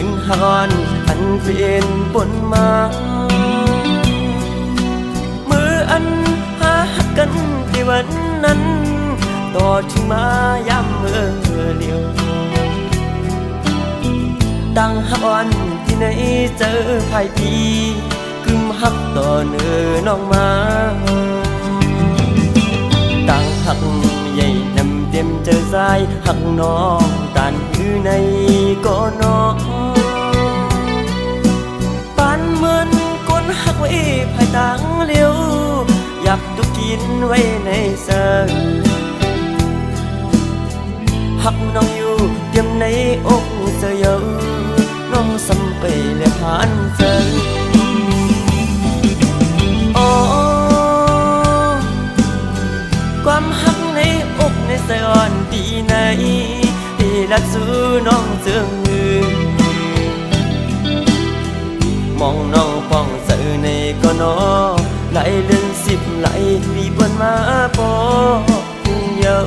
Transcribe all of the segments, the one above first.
ปืนฮอนอันเป็นปนมามืออันหาหักกันที่วันนั้นต่อถึงมาย้ำเมื่อเลียวตั้งหักอ่อนที่ไหนเจอภายพีกึมหักต่อเนื้อน้องมาตั้งหักใหญ่นำเต็มเจอสายหักน้องตานคือในก็น้องปานเหมือนก้นหักไว้ภายตั้งเลี้ยวยับตุกินไว้ในเสือหักน้องอยู่เตรียมในอกเสือเยอะน้องสัมไปและผ่านเจอความหักในอกในสะอ่อนปีไหนที่รักสู้น้องเจืองมือมองน้องป้องเสือในก็นอไหลเลื่อน10ไหลปีบนมาปอเยอะ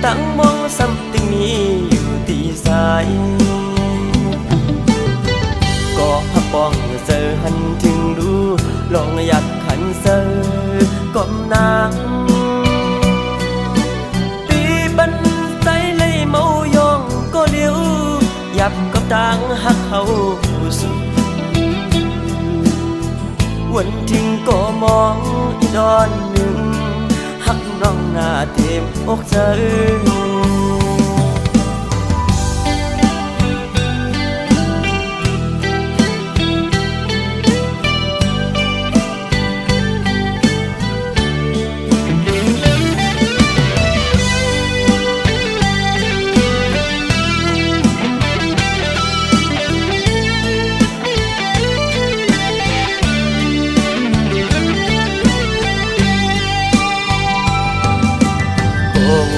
ตั้งมองซ้ำตึงนี้อยู่ที่สายก็หักป้องเสือหันถึงดูลองอยากขันเสือก้มนางปีบันใสเลยเมายองก็เลี้ยวยับกับต่างหักเขาสุดวันทิ้งก็มองอีดอนหนึ่งหักน้องหน้าเต็มอกเธอ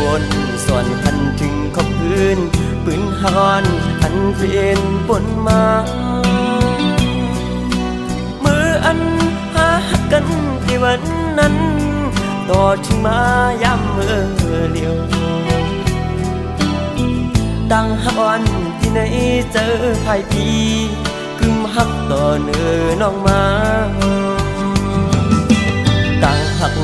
วนส่วนพันถึงขอบพื้นปืนฮอนอันเป็นปนมามืออันหาหักกันที่วันนั้นต่อถึงมาย้ำเมื่อเลียวตั้งหักอ่อนที่ไหนเจอภายพีกึมหักต่อเนื้อน้องมาตั้งหัก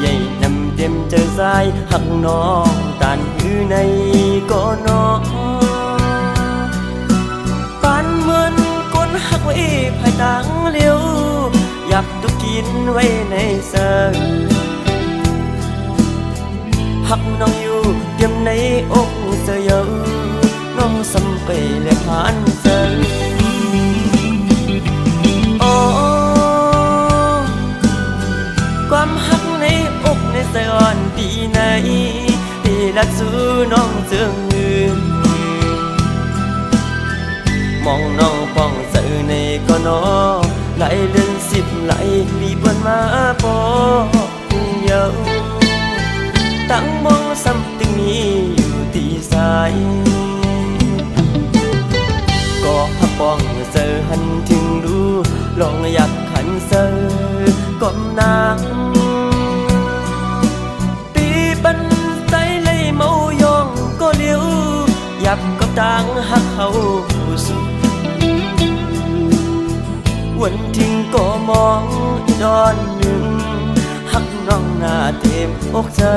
ใหญ่นำเต็มเจอสายหักน้องตานคือในก็น้องปานเหมือนก้นหักไว้ภายตั้งเลี้ยวยับตุกินไว้ในเสือหักน้องอยู่เตรียมในอกเสือเยอะน้องสัมไปและผ่านเสือความหักในอกในสะอ่อนปีไหนที่รักสู้น้องเจืองมือมองน้องป้องเสือในก็นอไหลเลื่อน10ไหลปีบนมาปอเยอะตั้งมองซ้ำตึงนี้อยู่ที่สายก็หักป้องเสือหันถึงดูลองอยากขันเสือก้มนางปีบันใสเลยเมายองก็เลี้ยวยับกับต่างหักเขาสุดวันทิ้งก็มองอีดอนหนึ่งหักน้องหน้าเต็มอกเธอ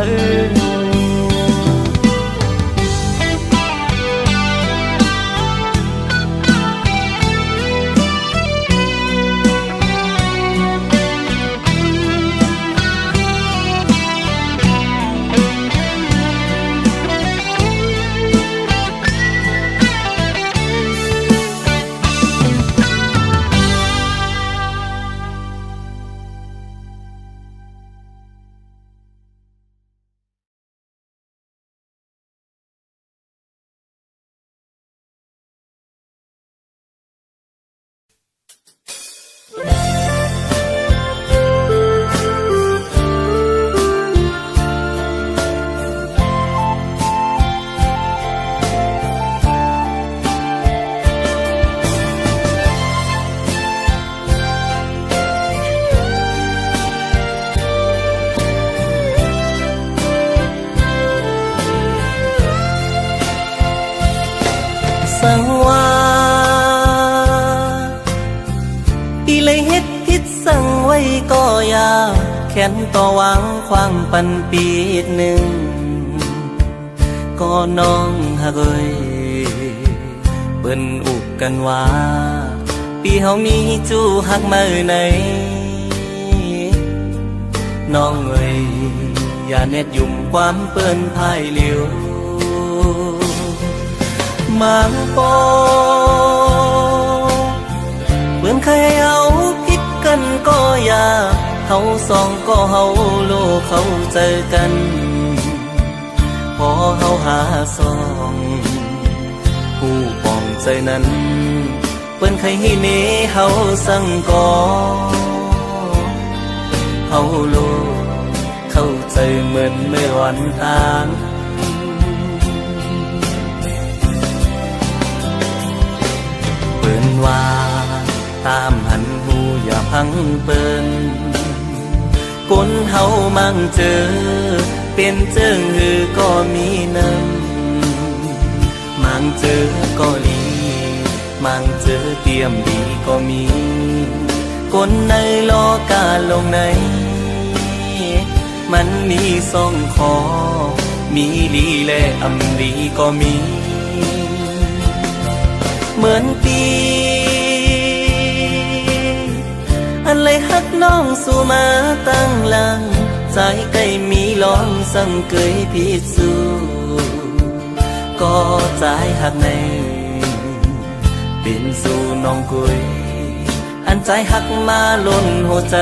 แค้นต่อหวังความปันปีหนึ่งก็น้องฮักเอ้ยเปิ้นอุกกันว่าปีเฮามีจูฮักมือไหนน้องเอ้ยอย่าเน็ดยุ่มความเปิ้นพายเหลียวมังปอเปิ้นเคยเอาผิดกันก็อย่าเฮาสองก็เฮาโลกเขาเจอกันพอเฮาหาสองผู้ปองใจนั้นเปิ้นเคยให้เนเฮาสั่งก่อเฮาโลกเข้าใจเหมือนเมื่อวันต่างเปิ้นว่าตามหันหูอย่าพังเปิ้นคนเฮามั่งเจอเป็นเจิงหือก็มีน้ำมั่งเจอก็ลีมั่งเจอเตรียมดีก็มีคนในโลกาลงในมันมีสองคอมีลีและอำลีก็มีเหมือนปีอันเลยฮักน้องสู่มาตั้งหลังใจใกล้มีล้อมสั่งเกยพิสูก็ใจหักในเป็นสู่น้องกุยอันใจหักมาล้นหัวใจ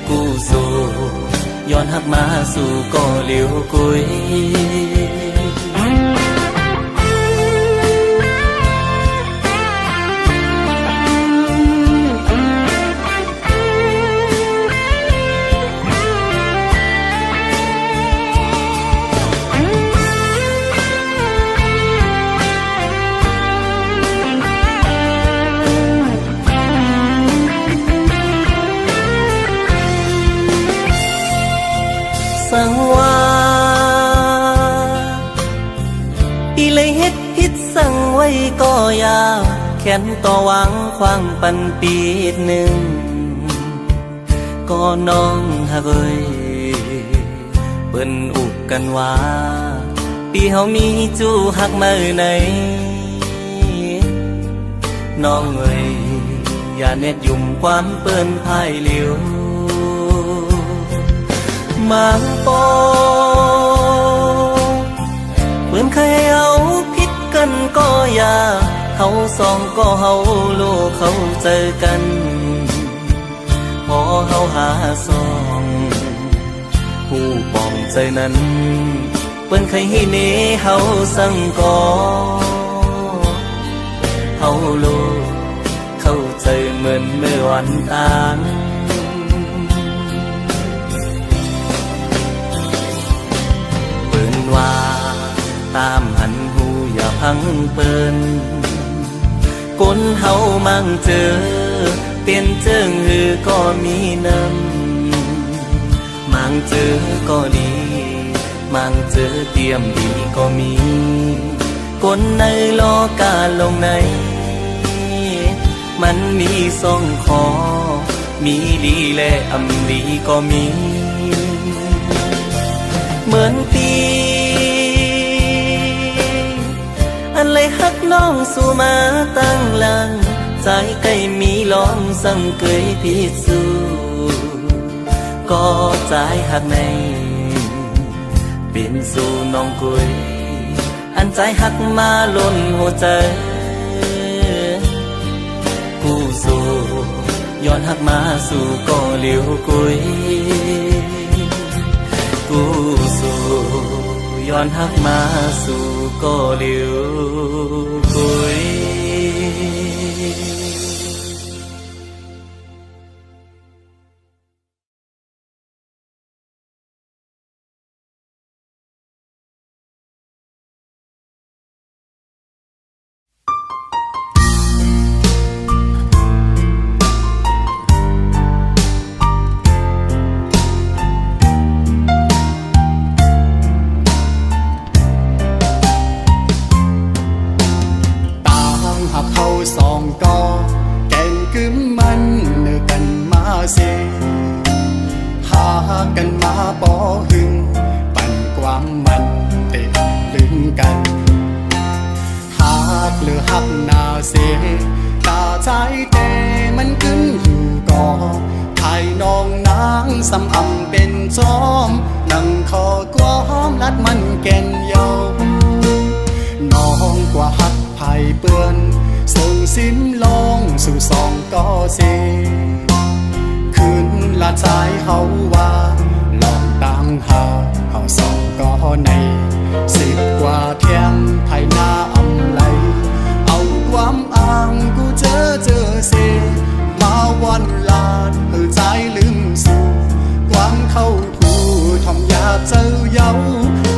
กูสู่ย้อนหักมาสู่ก็เหลียวกุยสังว่าอีเลยเฮ็ดผิดสั่งไว้ก็ยาวแค้นต่อหวังความปันปีหนึ่งก็น้องฮักเอ้ยเปิ้นอุกกันว่าปีเฮามีจูฮักมือไหนน้องเอ้ยอย่าเน็ดยุ่มความเปิ้นพายเหลียวมังปอเปิ้นเคยเอาผิดกันก็อย่าเฮาสองก็เฮาโลกเขาเจอกันพอเฮาหาสองผู้ปองใจนั้นเปิ้นเคยให้เนเฮาสั่งก่อเฮาโลกเข้าใจเหมือนเมื่อวันต่างว่าตามหันหูอย่าพังเปิ้นคนเฮามั่งเจอเป็นเจิงหือก็มีน้ำมั่งเจอก็ดีมั่งเจอเตรียมดีก็มีคนในโลกาลงในมันมีสองคอมีลีและอำลีก็มีเหมือนปีอันเลยฮักน้องสู่มาตั้งหลังใจใกล้มีล้อมสั่งเกยพิสูก็ใจหักในเป็นสู่น้องกุยอันใจหักมาล้นหัวใจกูสู่ย้อนหักมาสู่ก็เหลียวกุยกูสู่ย้อนหักมาสู่ก็เหลียวกุย สองก็แก่งกึมมันเนื้อกันมาเส เสตาใจแต่มันขึ้นอยู่ก่อภายน้องนางสำอำเป็นจอมนั่งคอกวอมลัดมันแก่นเยาน้องกว่าหักไผ่เปื้อนส่งสิ้นลงสู่สองก็เสคืนละใจเฮาว่าลองต่างหาเฮาสองก็ในสิบกว่าเที่ยงไทยหน้าอำไลเอาความอ้างกูเจอเสมาวันลาดเพื่อใจลืมสู่ความเข้าผู้ทอมยาเจ้าเยา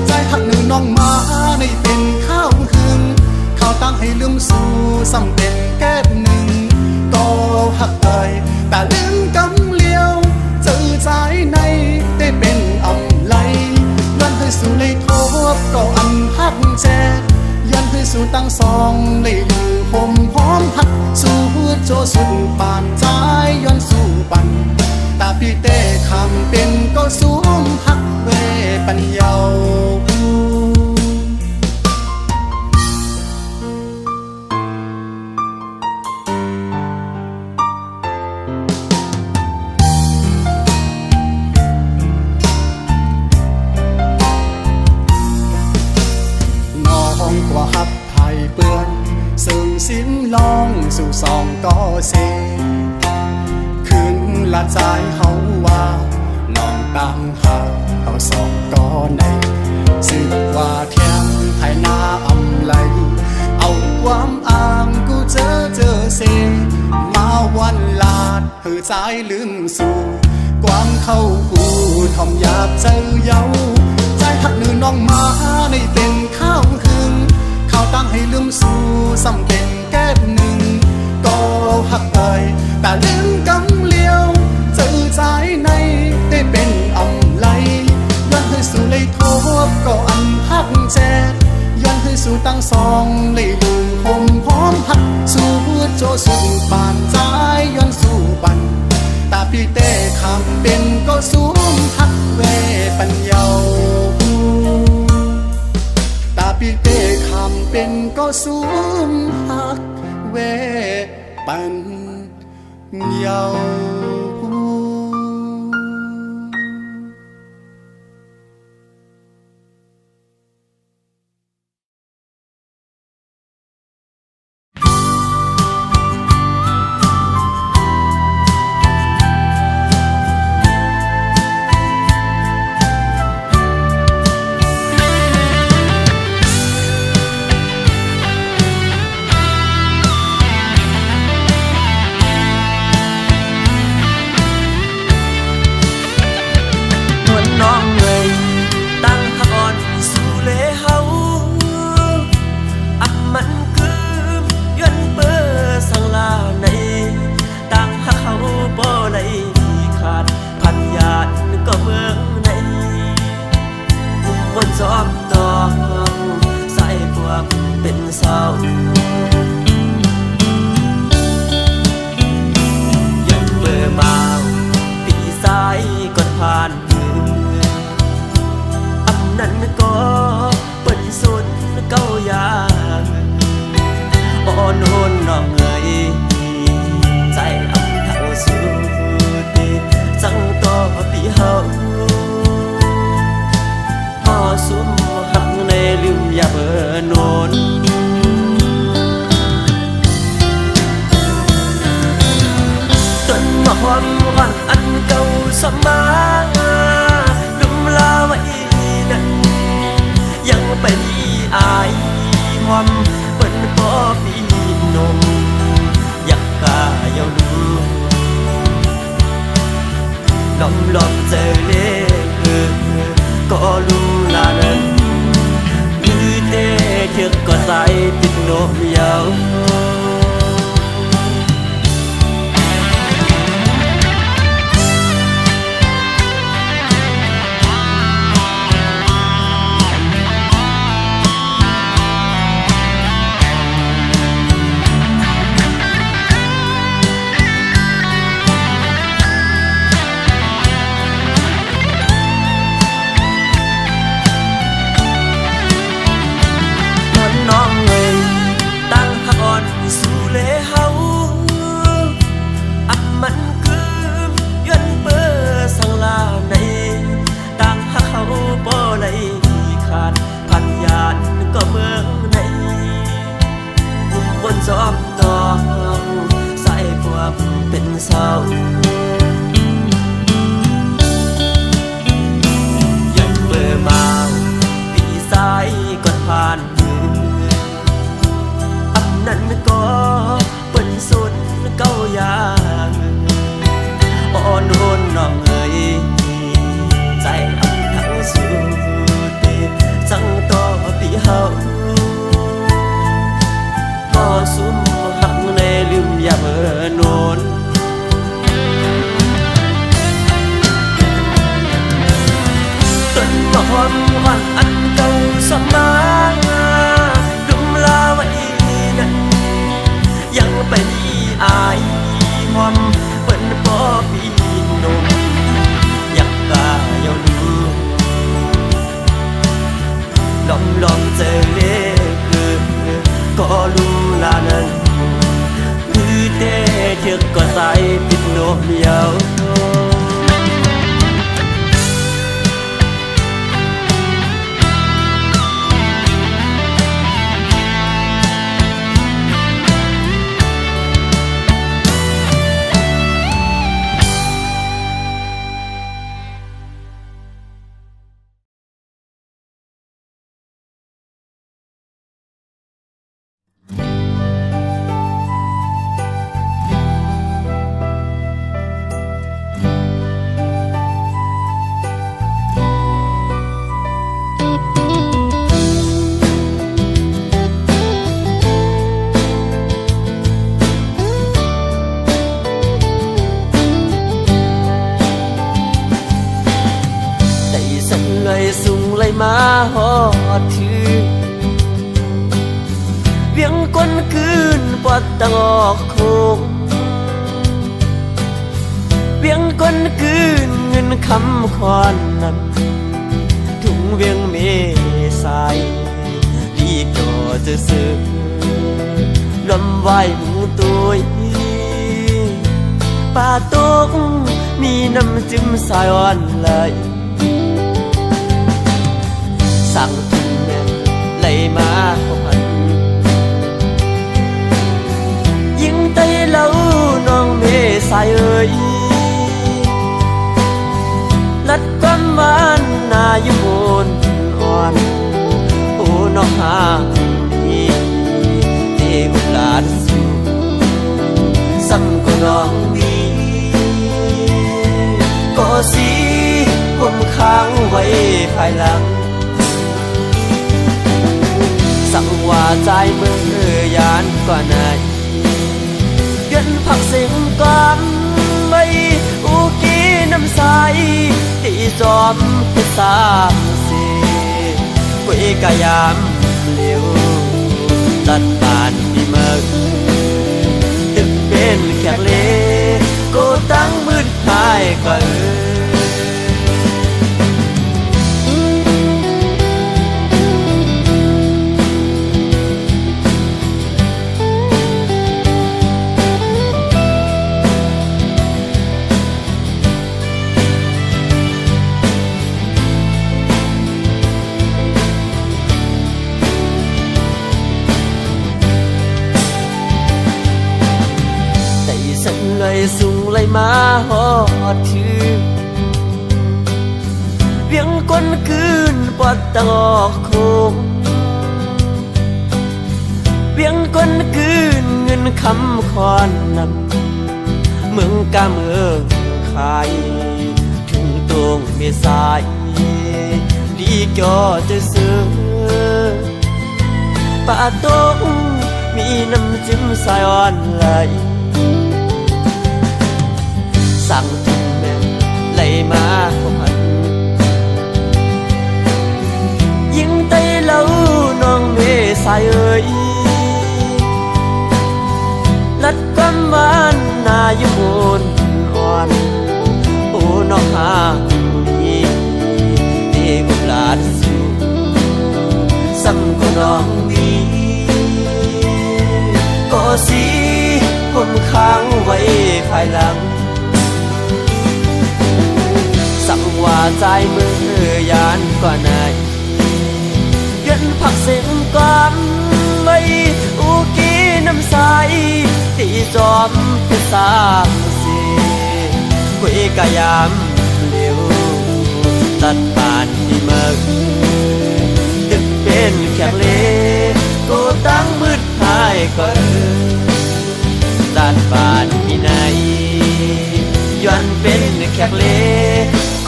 ใจหักหนึ่งน้องมาในเป็นข้าวหึงข้าวตั้งให้ลืมสู่สำเป็นแก้หนึ่งก็หักเอ่ยแต่ลืมกำเลี้ยวเจอใจในได้เป็นอำไลย้อนให้สู่เลยทบก็อันหักแจกย้อนให้สู่ตั้งสองเลยอยู่ผมพร้อมหักสู่โจสุดปานใจย้อนสู่ปันตาพี่เต้คำเป็นก็สูงหักเวปัญญากว่าหักไผ่เปื้อนซึ่งสิ้นลองสู่สองก็เสคืนละใจเฮาว่าลองต่างหาเฮาสองก็ในสึกว่าเที่ยงไทยหน้าอำไลเอาความอ้างกูเจอเสมาวันลาดเฮือใจลืมสู่ความเข้าหูทอมอยากเจอเยาใจหักหนึ่งน้องมาในเป็นข้าวหึงข้าวตั้งให้ลืมสู่สำเป็นแก้หนึ่งก็หักเอ่ยแต่ลืมกำเลี้ยวเจอใจในได้เป็นอำไลย้อนให้สู่เลยทบก็อันหักแจกย้อนให้สู่ตั้งสองเลยลืมผมพร้อมหักสู่โจสุดปานใจย้อนสู่ปันตาพี่เต้คำเป็นก็สูงหักเวปัญญาตาพี่เต้คำเป็นก็สูงหักเวปัญญาจอบตองใส่พวกเป็นเศร้ายันเบอร์บ่าวปีสายก่อนผ่านมืออำนั้นก็เปิดสุดเก้ายาอ่อนโอนน้องเอ๋ยใจอำเท่าสุดจังต่อปีเฮาสุมหักในลืมอย่าเบอร์โนนต้นมะฮอมอ่อนอันเก่าสมาดุมลาไว้นั้นยังไปอายหอมเปิ้นปอปีนมอยากกาเยาลูลอมเจอเล่ก็รู้ลานั้นมือเต้เชือกก็ใส่ติดโนมยาว อบต้องใส่ความเป็นเศร้ายันเบอร์มาปีสายก่อนผ่านมืออันนั้นก็เป็นสุดเก้ายางอ่อนโอนน้องเอ๋ยใจอันทั้งสุดจังต่อปีเฮาก็สุมหักในลืมอย่าเมื่อโนนต้นมะฮอมวันอันเก่าสมาดุมลาไว้นั้นยังเป็นอายหอมเป็นปอปีนมอยากกายาวดูลองเจอเล็กก็รู้ลานั้นคือเต้เทือกก็ใส่ปิดโนมยาวสูงเลยมาหอดถือเวียงก้นคืนปอดตะงอกโคงเวียงก้นคืนเงินคำคอนนั้นถุงเวียงเมสายดีก็จะซื้อลมไหวหมูตัวป่าตกมีน้ำจิ้มสายอ่อนเลยสั่งถึงแม่ไหลมาพันยิ่งไตเล่าน้องเมสายเอ่ยลัดความหวานนาอยู่บนอ่อนโอ้น้องหาดีเทวลาดสูซ้ำก็น้องดีก็สิผมค้างไว้ภายหลังสั่งว่าใจมือยานกว่าไหนเงินผักสิงก่อนไม่อุกีน้ำใสที่จอมที่สามสีกุยกะยามเลี้ยวตัดผ่านที่เมืองตึกเป็นแขกเล่ก็ตั้งมืดหายก็เลยสูงเลยมาหอดถือเวียงก้นคืนปอดตะงอกโคงเวียงก้นคืนเงินคำคอนนั้นเมืองกาเมืองขายถึงตรงเมษายดีก็จะซื้อป่าตกมีน้ำจิ้มสายอ่อนไหลสั่งถึงแม่ไหลมาพันยิ่งไตเล่าน้องเมสายเอ่ยลัดความหวานนาอยู่บนอ่อนโอ้น้องหาดีเทวลาดสูซ้ำก็น้องดีก็สิผมค้างไว้ภายหลังสั่งว่าใจมือยานกว่าไหนเงินผักเส้นก่อนไม่อุกีน้ำใส ะยามเลี้ยวตัดผ่านที่เมืองดึกเป็นแขกเลก็ตั้งมืดหายก็ตัดผ่านที่ไหนย้อนเป็นแขกเล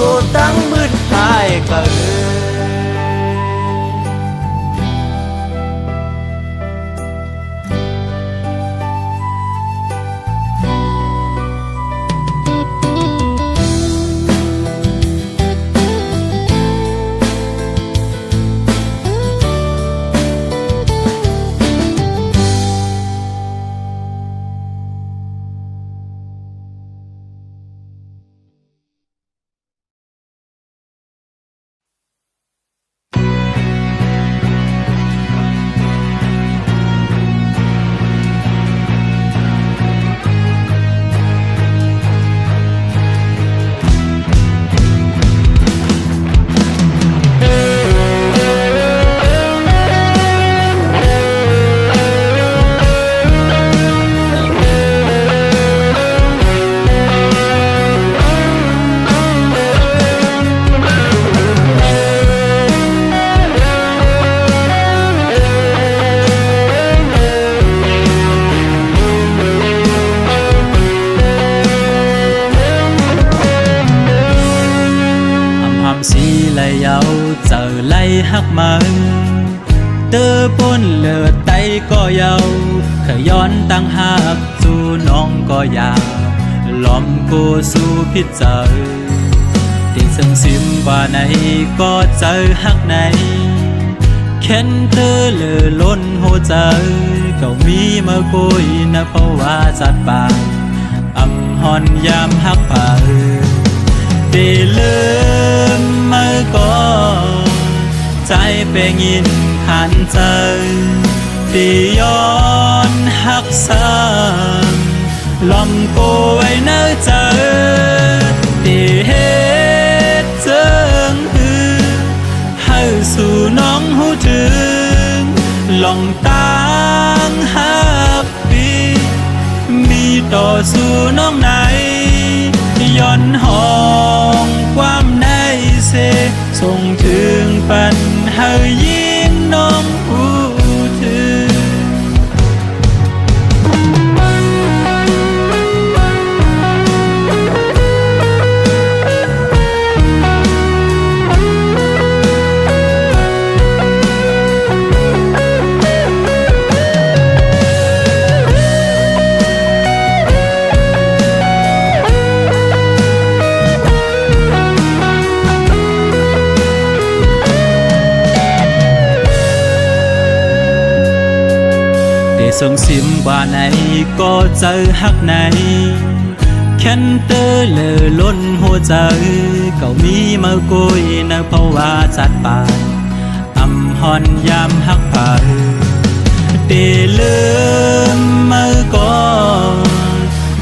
ก็ตั้งมืดหายก็ฮักมันเตอปนเลือดไตก็เยาขย้อนตั้งหักสู่น้องก็ยาวล้อมกูสู่พิจเจอที่ซึ่งซิมว่าไหนก็เจอฮักไหนเข็นเตอเลือล้นหัวใจก็มีมาคุยนะเพราะว่าจัดปากหอนยามฮักป่าได้ลืมมาก่อนใจเป็นยินหันใจตีย้อนหักซ้ำลำโกไว้เนื้อใจตีเฮ็ดเจิงหือให้สู่น้องหูถึงลองตั้งหักปีมีต่อสู่น้องไหนย้อนห้องความในเสส่งถึงปันให้ยิ่งน้องหูถึงส่งซิมว่าไหนก็เจอฮักไหนแค่นเตอเลอล้นหัวใจก็มีมากุยนะเพราะว่าจัดปากหอนยามฮักผ่าได้ลืมมาก่อน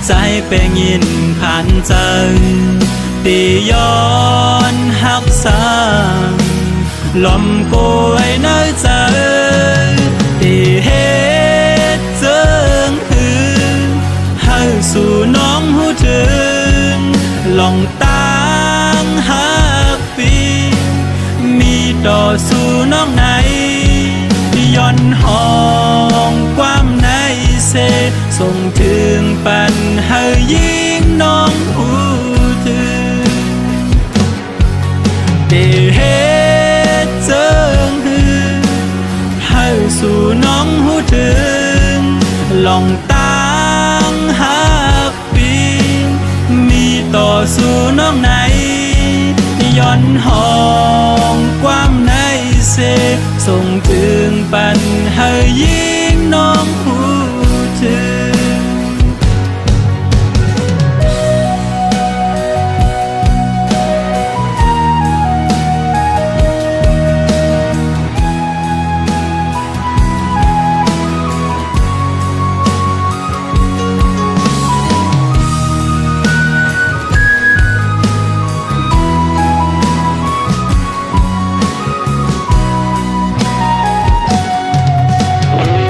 ใจเป็นยินผ่านใจได้ย้อนฮักซ้ำลมโกยเนื้อใจได้เฮ็ดเจิงหือให้สู่น้องหูถึงลองตั้งหักปีมีต่อสู่น้องไหนย้อนห้องความในเสส่งถึงปันให้ยิ่งน้องหูถึงได้เฮ็ดเจิงหือให้สู่น้องหูถึงลองตั้งหักปีมีต่อสู่น้องไหนย้อนห้องความในเสส่งถึงปันให้ยิ่งน้องหูถึง เ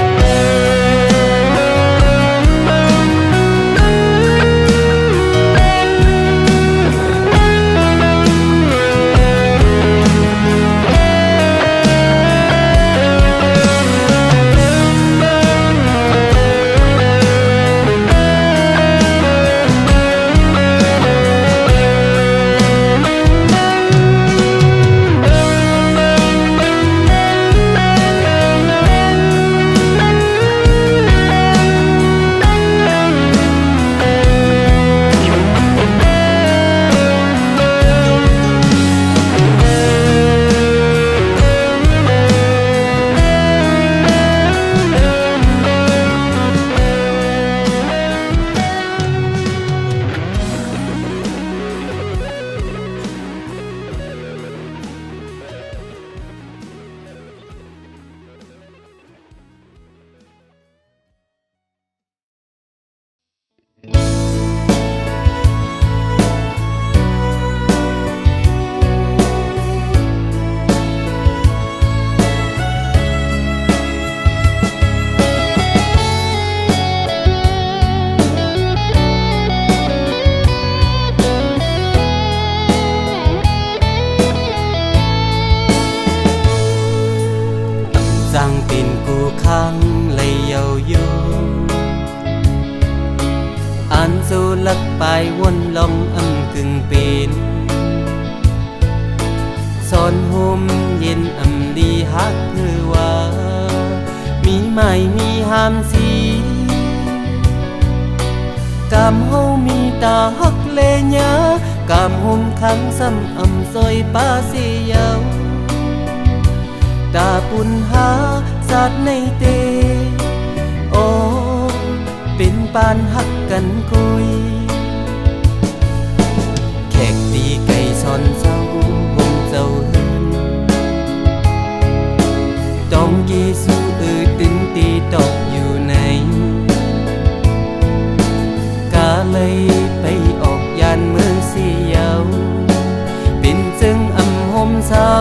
ลักปลายวนลองกึ่งเป็นสอนห่มเย็นดีฮักเธอว่ามีไม่มีห้ามสีกามเฮามีตาฮักเลญากามห่มขังซ้ำซอยป้าเสียาวตาปุ่นหาสัตว์ในเตโอเป็นปานฮักกันกุยแขกตีไก่ซอนเจ้าห่มเจ้าเฮินต้องกีสู้ตึงตีตกอยู่ในกาเลยไปออกยานเมืองเสียวเป็นจึงห่มเศร้า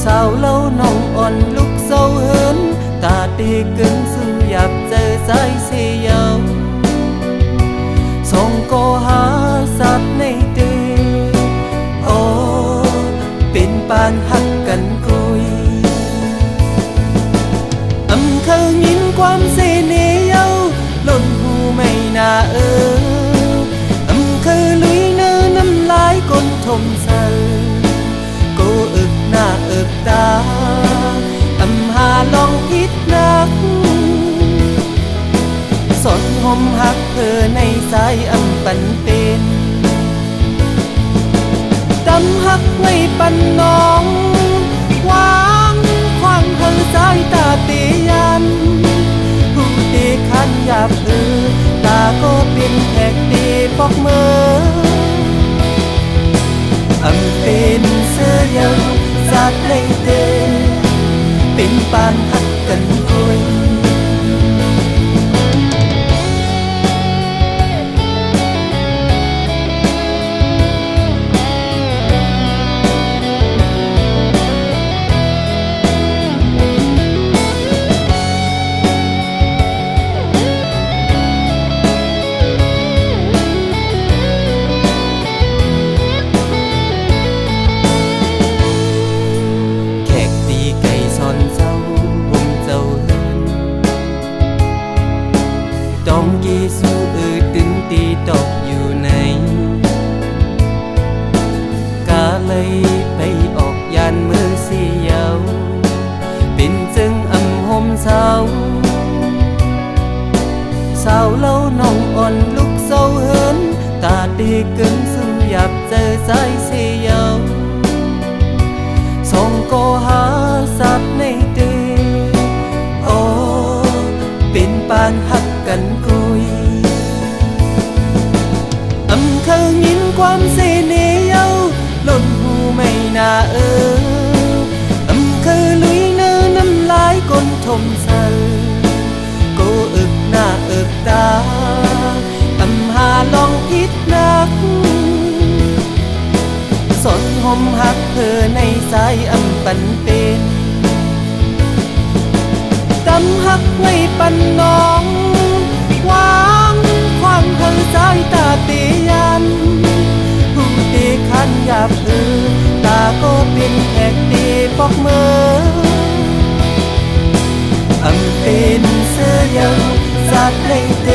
สาวเล่าน้องอ่อนลุกเศร้าเหินตาตีกึ่งซึ่งอยากเจอใจเสียวส่งก็หาสัตว์ในเดือโอเป็นปานหักกันกุยเคยยินความเสน่ห์เย้าล้นหูไม่น่าเคยลุยเนื้อน้ำลายก้นทมเศร้ากูอึกหน้าอึกตาหาลองพิษนักสนห่มหักเธอในสายปันเป็นดำหักไว้ปันน้องวางขวางเธอสายตาเตียันผู้ตีขันหยาบตาก็เป็นแขกตีปอกมือเป็นเสื้อเยาวสัตว์ในเตเป็นปานหักกันกุยต้องกีสู้ตึงตีตกอยู่ในกาเลยไปออกยานเมืองเสียวเป็นจึงห่มเศร้าสาวเล่าน้องอ่อนลุกเศร้าเหินตาดีกึ่งซึ่งอยากเจอใจเสียวส่งก็หาสัตว์ในเดือโอเป็นปานหักกันกุยเคยยินความเสน่ห์เย้าล้นหูไม่น่าเคยลุยเนื้อน้ำลายก้นทมเศร้ากูอึกหน้าอึกตาหาลองพิษนักสนห่มหักเธอในสายปันเป็นดำหักไว้ปันน้องวางขวางเธอสายตาเตียันผู้ตีขันหยาบตาก็เป็นแขกตีปอกมือเป็นเสื้อเยาวสัตว์ในเต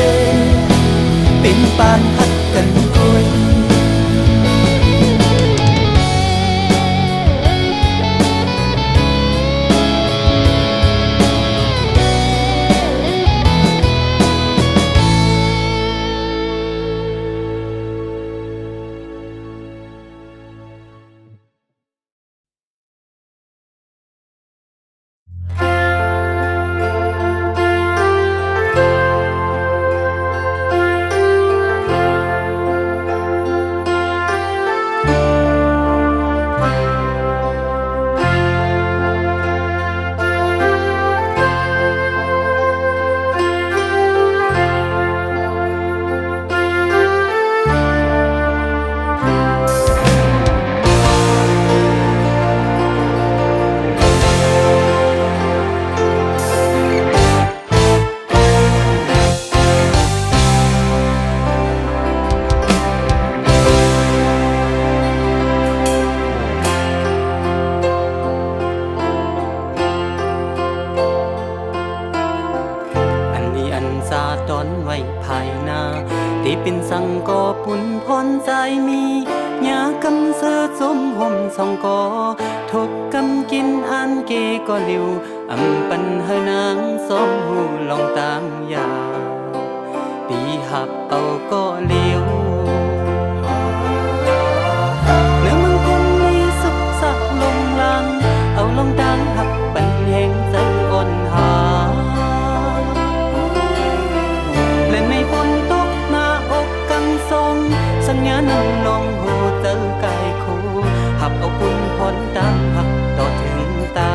เป็นปานหักกันกุย ตอนไว้ภายใน เป็นสังกอปุ่นพรใจมียากำเสือสมห่มสองกอทบกำกินอันเกก็เร็วอำปันเฮนางสมหูลองตามยาปีหับเอาก็เลี้ยวเนื้อมึงคงมีสุขสักลงลังเอาลงดังหับปันแห่งเจออ่อนหาและไม่ฝนตกหน้าอกกังทรงสัญญานั้นลงหูเจอกายคู่หับเอาคุณพรตามหักต่อถึงตา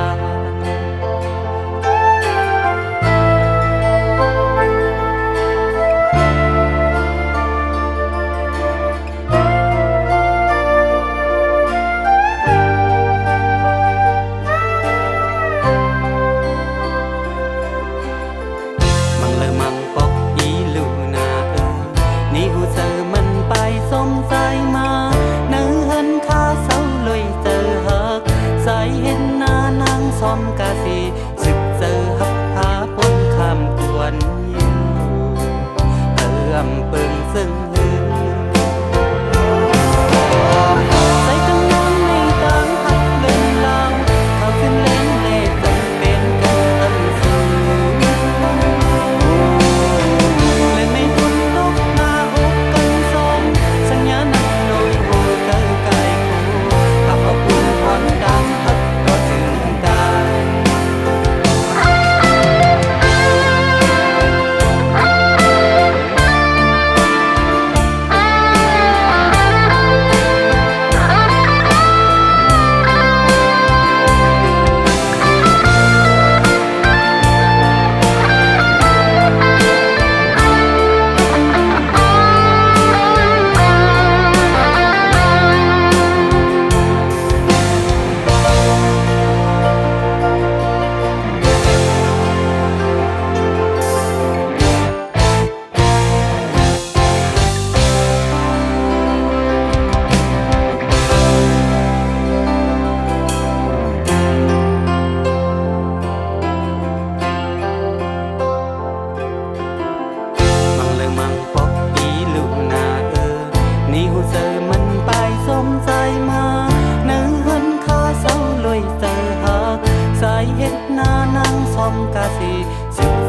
ซ้อมกาสีสึกเจอหักพาปนคำกวนยิวเติมเปิงซึ่งหือใส่กังนอนในต่างหักเดินลางเขาขึ้นเล่นเล่จนเป็นกันอันสูงและไม่พ้นตกหน้าอกกันสองสัญญานักลอยโหเจอกายคู่ขับเอาปุ่นพรดังหักก็ถึงตาสายเฮ็ดหน้านางซ้อมกาสีสึก